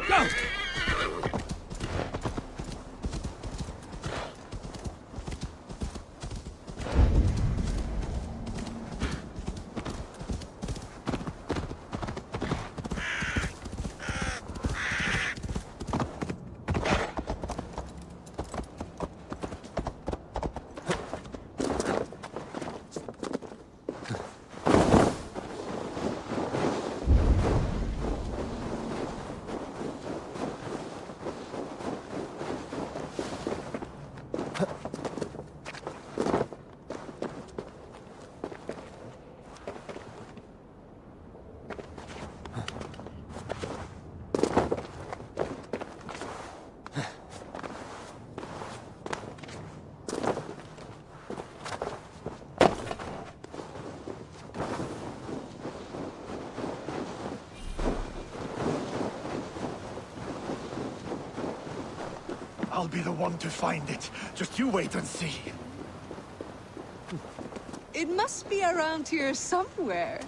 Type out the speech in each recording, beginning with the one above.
Go! I'll be the one to find it. Just you wait and see. It must be around here somewhere.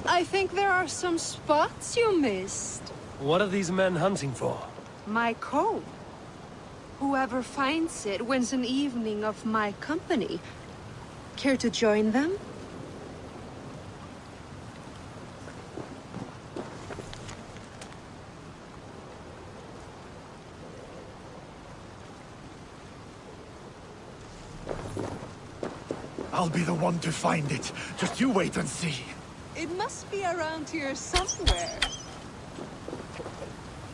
I think there are some spots you missed. What are these men hunting for? My coat. Whoever finds it wins an evening of my company. Care to join them? I'll be the one to find it. Just you wait and see. It must be around here somewhere.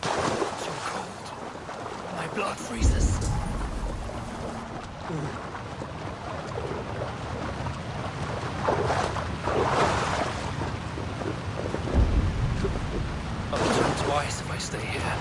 So cold. My blood freezes. I'll turn twice if I stay here.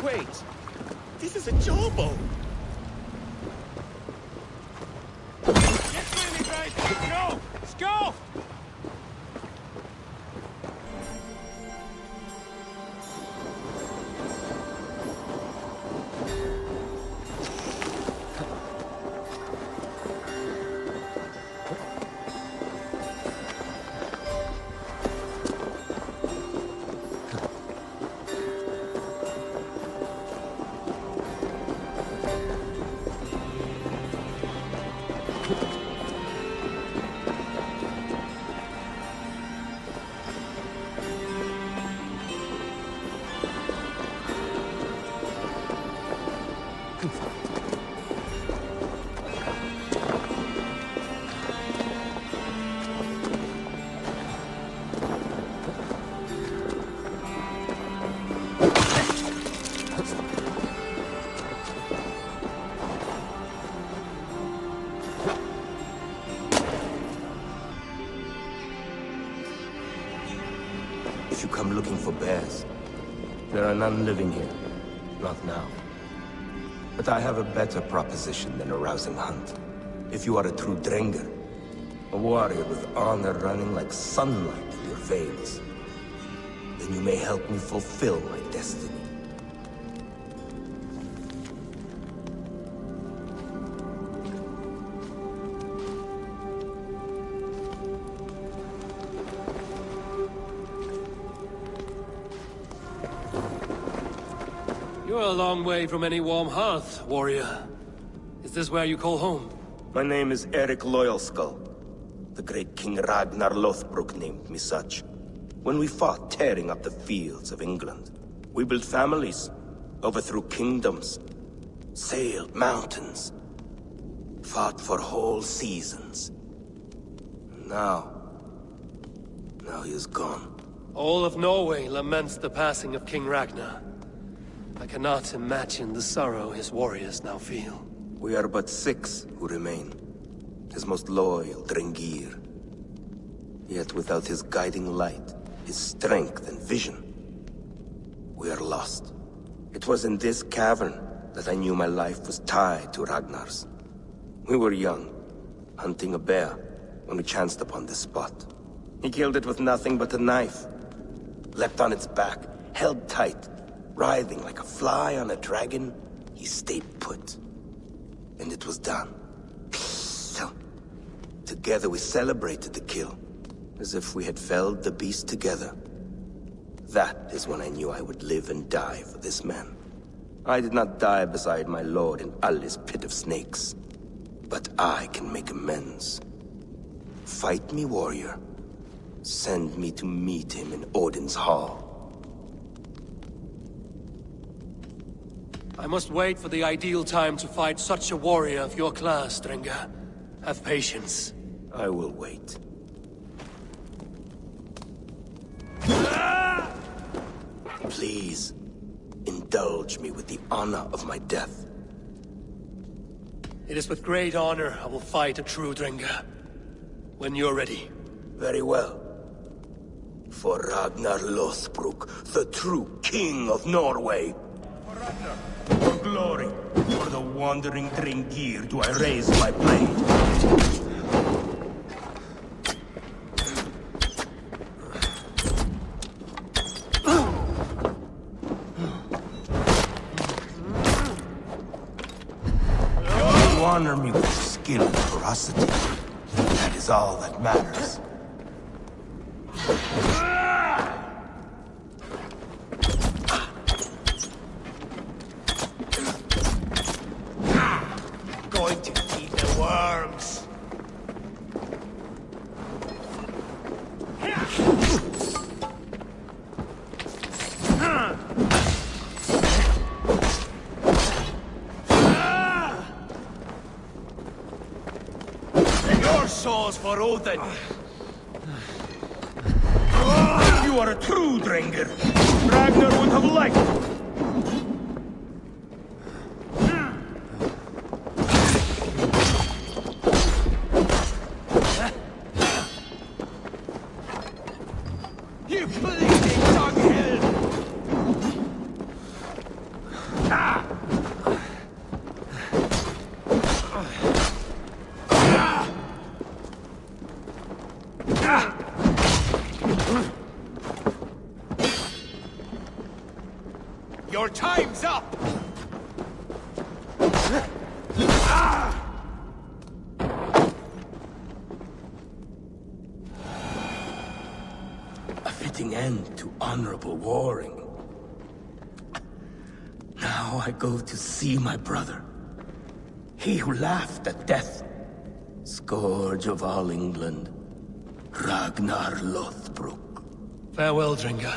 Wait, this is a jawbone. Get moving, guys! Let's go! Let's go! come looking for bears. There are none living here. Not now. But I have a better proposition than a rousing hunt. If you are a true Drenger, a warrior with honor running like sunlight in your veins, then you may help me fulfill my destiny. You're a long way from any warm hearth, warrior. Is this where you call home? My name is Eric Loyalskull. The great King Ragnar Lothbrok named me such. When we fought tearing up the fields of England, we built families, overthrew kingdoms, sailed mountains, fought for whole seasons. Now he is gone. All of Norway laments the passing of King Ragnar. I cannot imagine the sorrow his warriors now feel. We are but 6 who remain. His most loyal Drengir. Yet without his guiding light, his strength and vision, we are lost. It was in this cavern that I knew my life was tied to Ragnar's. We were young, hunting a bear, when we chanced upon this spot. He killed it with nothing but a knife. Leapt on its back, held tight, writhing like a fly on a dragon. He stayed put. And it was done. So, together we celebrated the kill, as if we had felled the beast together. That is when I knew I would live and die for this man. I did not die beside my lord in Ali's pit of snakes. But I can make amends. Fight me, warrior. Send me to meet him in Odin's hall. I must wait for the ideal time to fight such a warrior of your class, Drenger. Have patience. I will wait. Please, indulge me with the honor of my death. It is with great honor I will fight a true Drenger. When you're ready. Very well. For Ragnar Lothbrok, the true king of Norway. For Ragnar, for glory, for the wandering Drengir do I raise my blade. You honor me with skill and ferocity. That is all that matters. Going to feed the worms. Your souls for Odin. You are a true Drenger. Ragnar would have liked it. You bleeding doghill! Your time's up! A fitting end to honorable warring. Now I go to see my brother. He who laughed at death. Scourge of all England. Ragnar Lothbrok. Farewell, Drenger.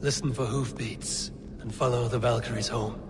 Listen for hoofbeats, and follow the Valkyries home.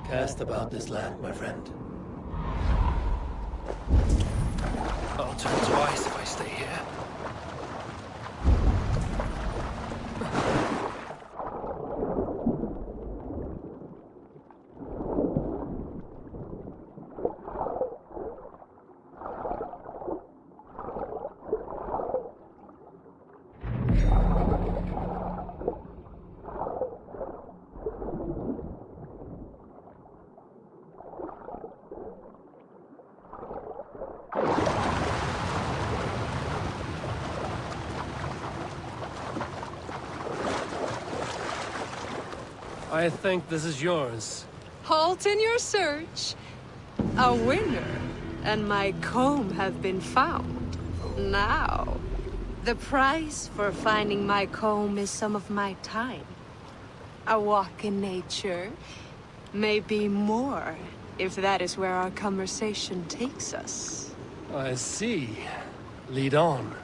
Cast about this land, my friend. I'll turn twice if I stay here. I think this is yours. Halt in your search. A winner, and my comb have been found. Now, the price for finding my comb is some of my time. A walk in nature, maybe more, if that is where our conversation takes us. I see. Lead on.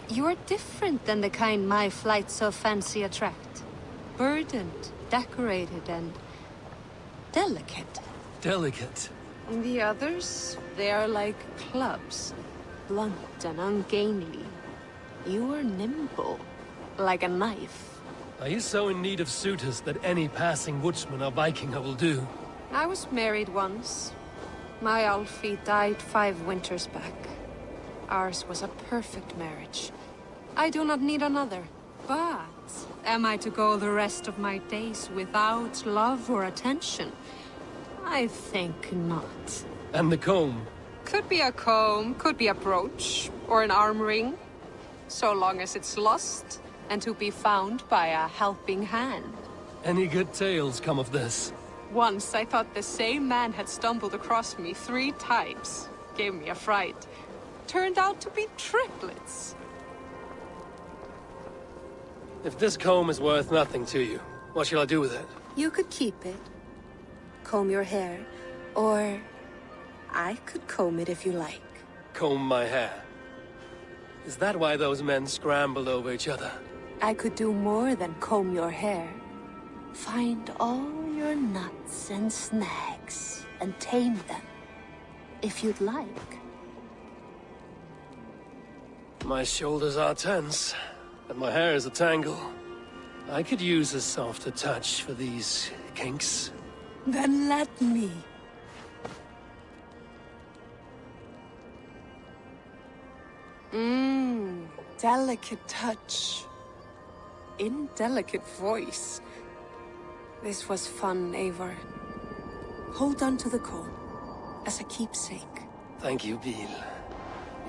You're different than the kind my flights so fancy attract. Burdened, decorated, and delicate. Delicate. And the others, they are like clubs, blunt and ungainly. You are nimble, like a knife. Are you so in need of suitors that any passing woodsman or Vikinger will do? I was married once. My Alfie died 5 winters back. Ours was a perfect marriage. I do not need another. But am I to go the rest of my days without love or attention? I think not. And the comb? Could be a comb, could be a brooch, or an arm ring. So long as it's lost, and to be found by a helping hand. Any good tales come of this? Once I thought the same man had stumbled across me 3 times. Gave me a fright. Turned out to be triplets. If this comb is worth nothing to you, what shall I do with it? You could keep it. Comb your hair. Or I could comb it if you like. Comb my hair. Is that why those men scrambled over each other? I could do more than comb your hair. Find all your nuts and snags and tame them, if you'd like. My shoulders are tense, and my hair is a tangle. I could use a softer touch for these kinks. Then let me. Delicate touch. Indelicate voice. This was fun, Eivor. Hold on to the comb, as a keepsake. Thank you, Bill.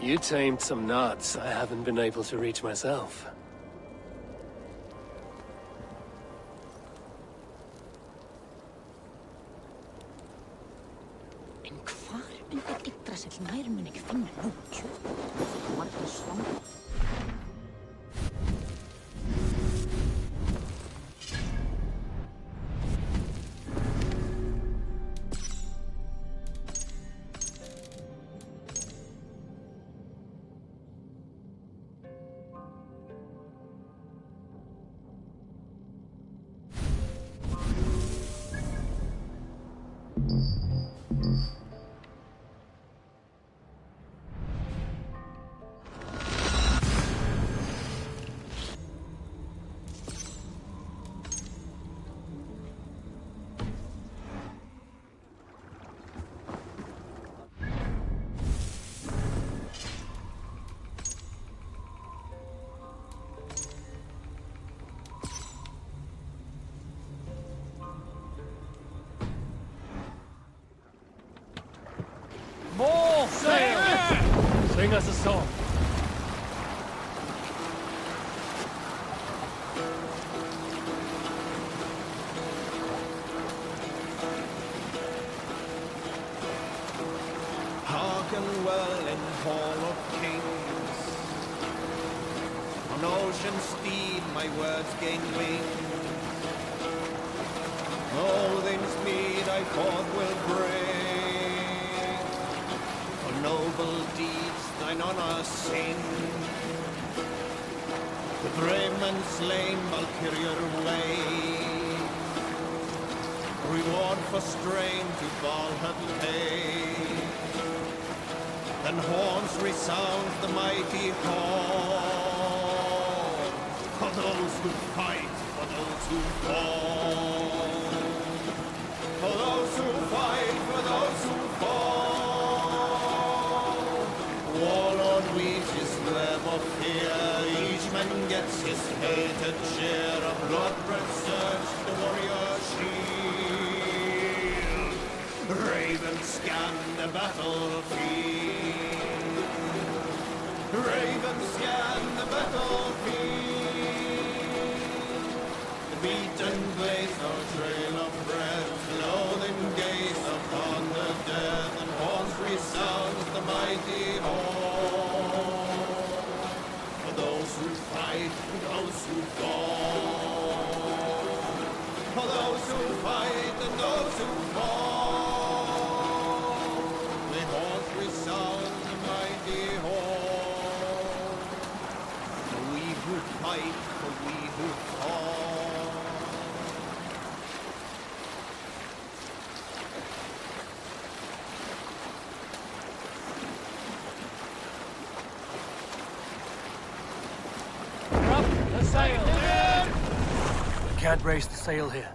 You tamed some knots I haven't been able to reach myself. En hvar undir Yggdrasill nær mun ekki finna nóg kjöt? Margar slangur. More sail! Sing us a song. Hearken well in Hall of Kings. On ocean steed my words gain wing. Loathing's mead I forth will bring. For noble deeds thine honour sing. The brave men slain Valkyrier way. Reward for strain to Valhalla pay. Then horns resound the mighty call. For those who fight, for those who fall. For those who fight, for those who fall. Warlord wages web of fear. Each man gets his hated share of blood-red surge, the warrior shield. Ravens scan the battlefield. Ravens scan the battlefield. The beaten blaze no trail of breath, loathing gaze upon the dead, and horns resounds the mighty horn. For those who fight, for those who fall. For those who fight and those who fall. The horns resound the mighty horn. For we who fight, for we who fall. The sail! Can't raise the sail here.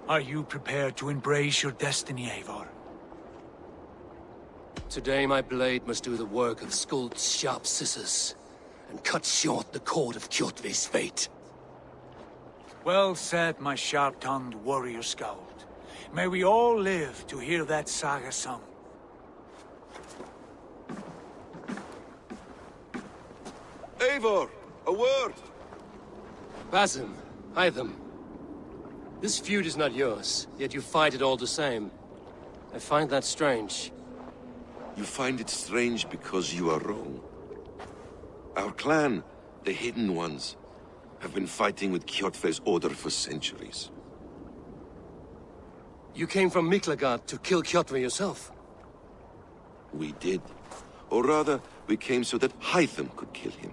Are you prepared to embrace your destiny, Eivor? Today my blade must do the work of Skuld's sharp scissors, and cut short the cord of Kjotve's fate. Well said, my sharp-tongued warrior scout. May we all live to hear that saga sung. Eivor, a word! Basim, Hytham. This feud is not yours, yet you fight it all the same. I find that strange. You find it strange because you are wrong. Our clan, the Hidden Ones, have been fighting with Kjotve's order for centuries. You came from Miklagard to kill Kjotve yourself. We did. Or rather, we came so that Hytham could kill him.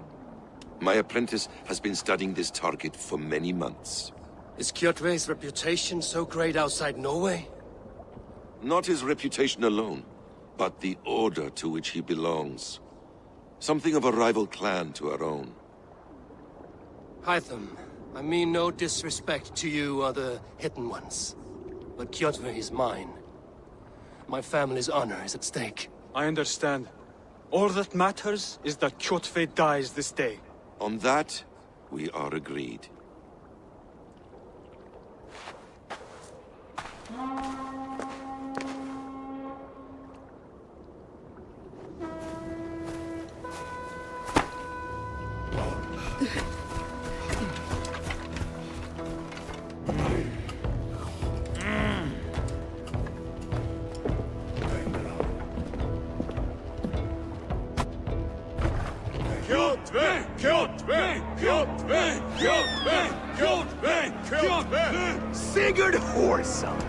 My apprentice has been studying this target for many months. Is Kjotve's reputation so great outside Norway? Not his reputation alone, but the order to which he belongs. Something of a rival clan to our own. Hytham, I mean no disrespect to you or the Hidden Ones, but Kjotve is mine. My family's honor is at stake. I understand. All that matters is that Kjotve dies this day. On that, we are agreed. Sigurd Whoresome!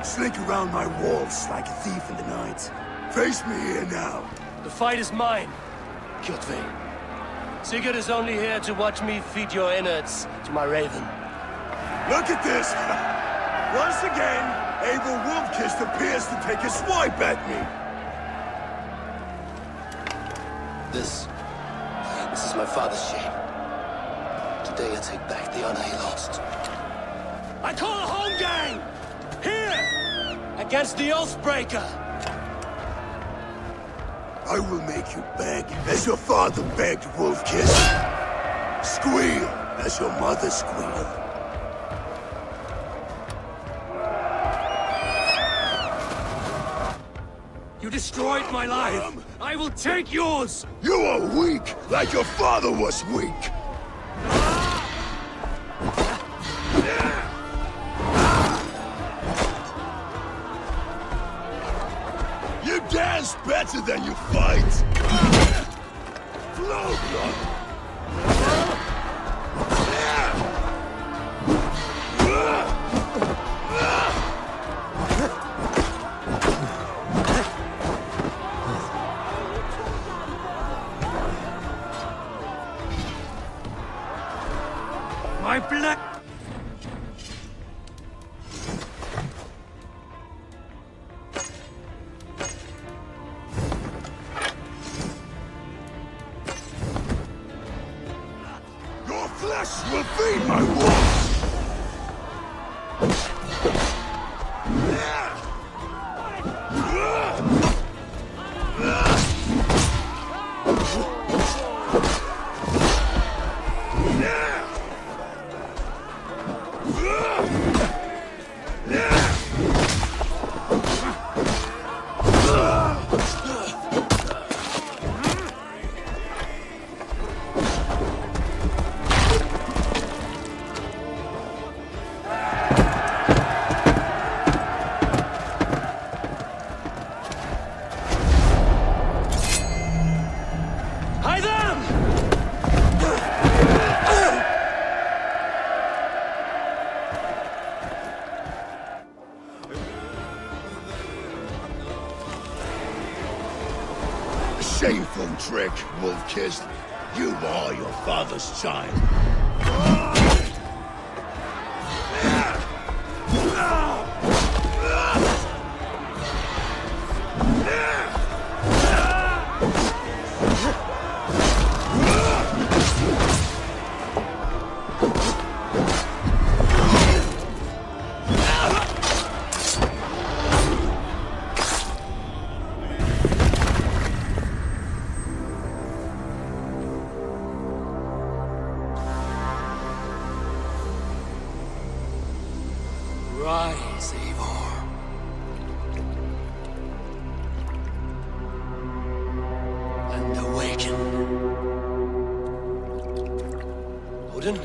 Slink around my walls like a thief in the night. Face me here now. The fight is mine, Kjotve. Sigurd is only here to watch me feed your innards to my raven. Look at this! Once again, Abel Wolfkist appears to take a swipe at me. This is my father's shame. Today I take back the honor he lost. I call a home gang! Here! Against the Oathbreaker! I will make you beg, as your father begged, Wolfkist. Squeal as your mother squealed. You destroyed my life. I will take yours. You are weak, like your father was weak. You dance better than you fight. Flow blood. My blood. Your flesh will feed my wolves. Shameful trick, wolf-kissed. You are your father's child. Rise, Eivor. And awaken. Odin?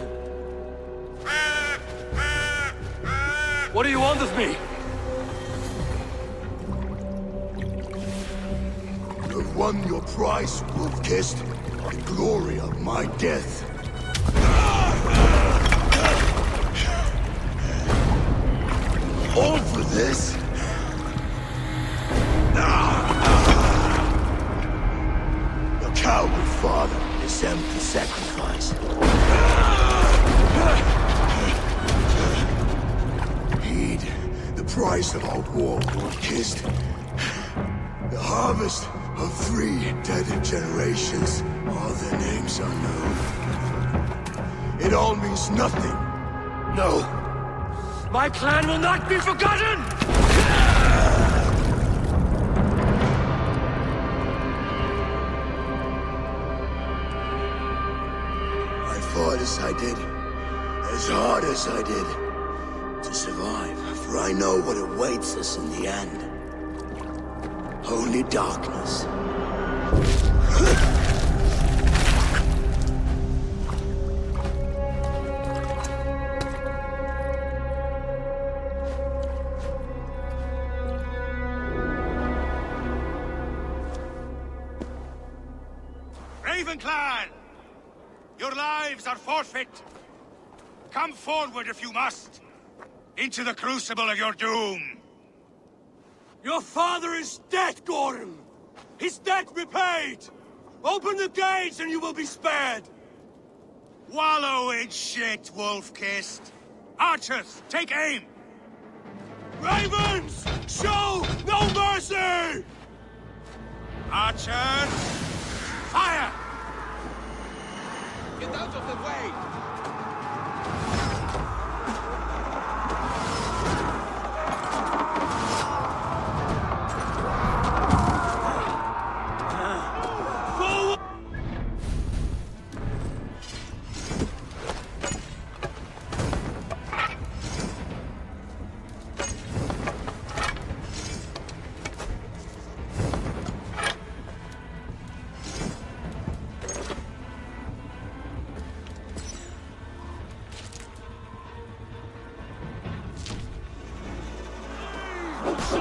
What do you want of me? You've won your prize, wolf-kissed. The glory of my death. All for this? Your coward father is empty sacrifice. Heed the price of our war, wolf-kissed. The harvest of 3 dead generations. All their names unknown. It all means nothing. No. My clan will not be forgotten! I fought as I did, as hard as I did, to survive, for I know what awaits us in the end. Only darkness. Clan! Your lives are forfeit. Come forward if you must. Into the crucible of your doom. Your father is dead, Gordon! His debt repaid! Open the gates and you will be spared! Wallow in shit, wolf-kissed. Archers, take aim! Ravens! Show no mercy! Archers, fire! Get out of the way!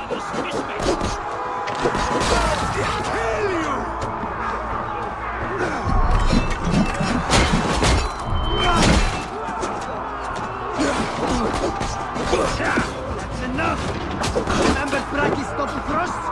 That's enough! Remember Bragi stop the thrust?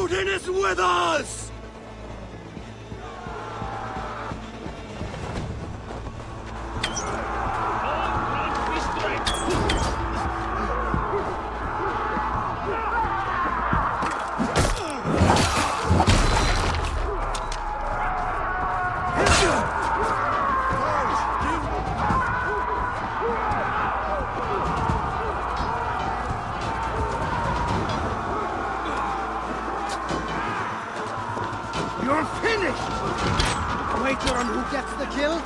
Odin is with us! You're finished! Wager on who gets the kill?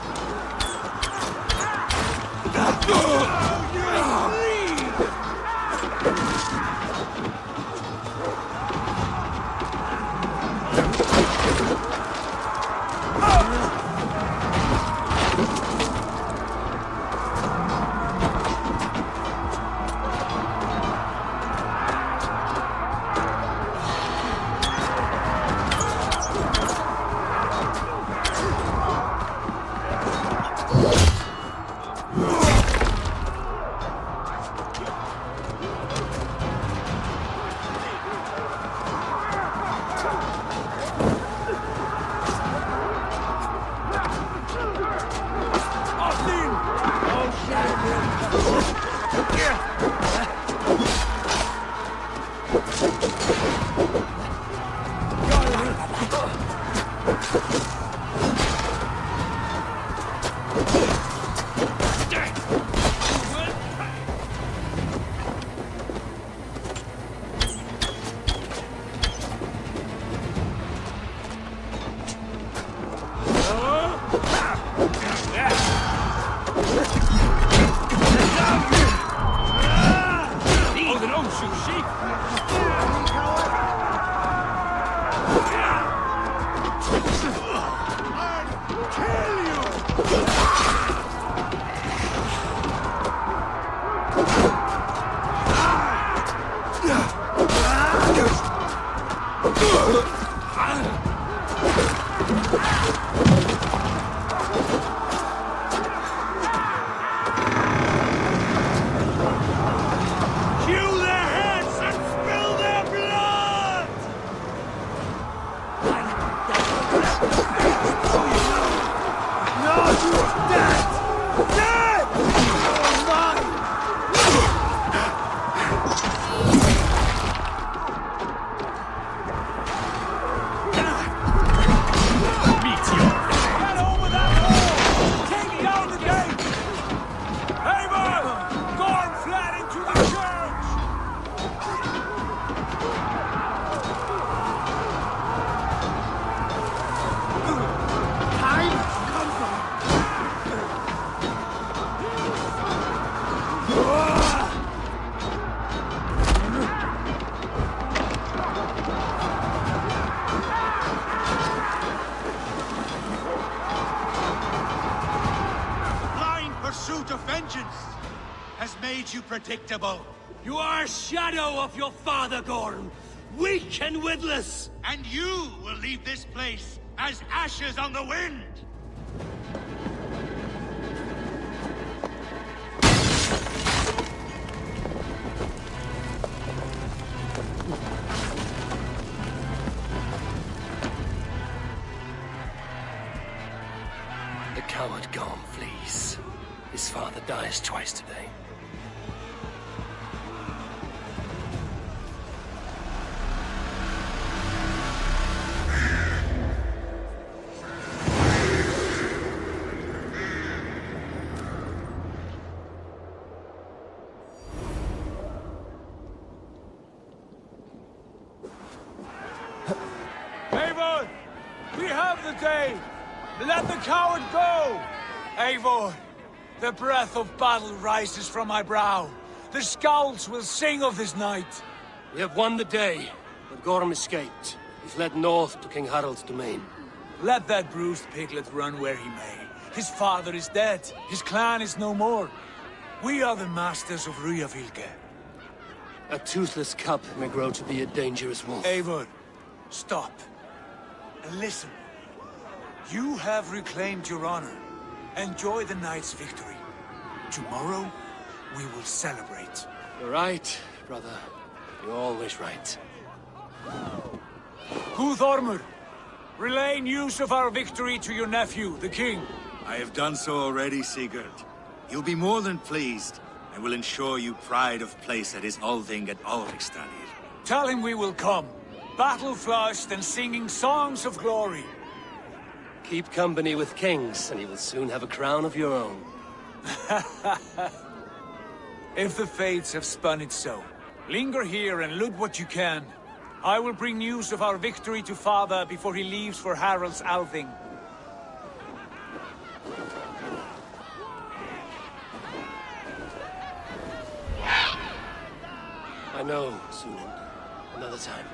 You predictable. You are a shadow of your father, Gorm. Weak and witless. And you will leave this place as ashes on the wind. The coward Gorm flees. His father dies twice today. We have the day! Let the coward go! Eivor, the breath of battle rises from my brow. The scouts will sing of this night. We have won the day, but Gorm escaped. He fled north to King Harald's domain. Let that bruised piglet run where he may. His father is dead. His clan is no more. We are the masters of Ryjavík. A toothless cub may grow to be a dangerous wolf. Eivor, stop. And listen. You have reclaimed your honor. Enjoy the night's victory. Tomorrow, we will celebrate. You're right, brother. You're always right. Guthormur, relay news of our victory to your nephew, the king. I have done so already, Sigurd. He'll be more than pleased, and will ensure you pride of place at his Althing at Ulrichstadir. Tell him we will come, battle-flushed and singing songs of glory. Keep company with kings, and you will soon have a crown of your own. If the fates have spun it so, linger here and loot what you can. I will bring news of our victory to father before he leaves for Harald's Althing. I know, Sunan. Another time.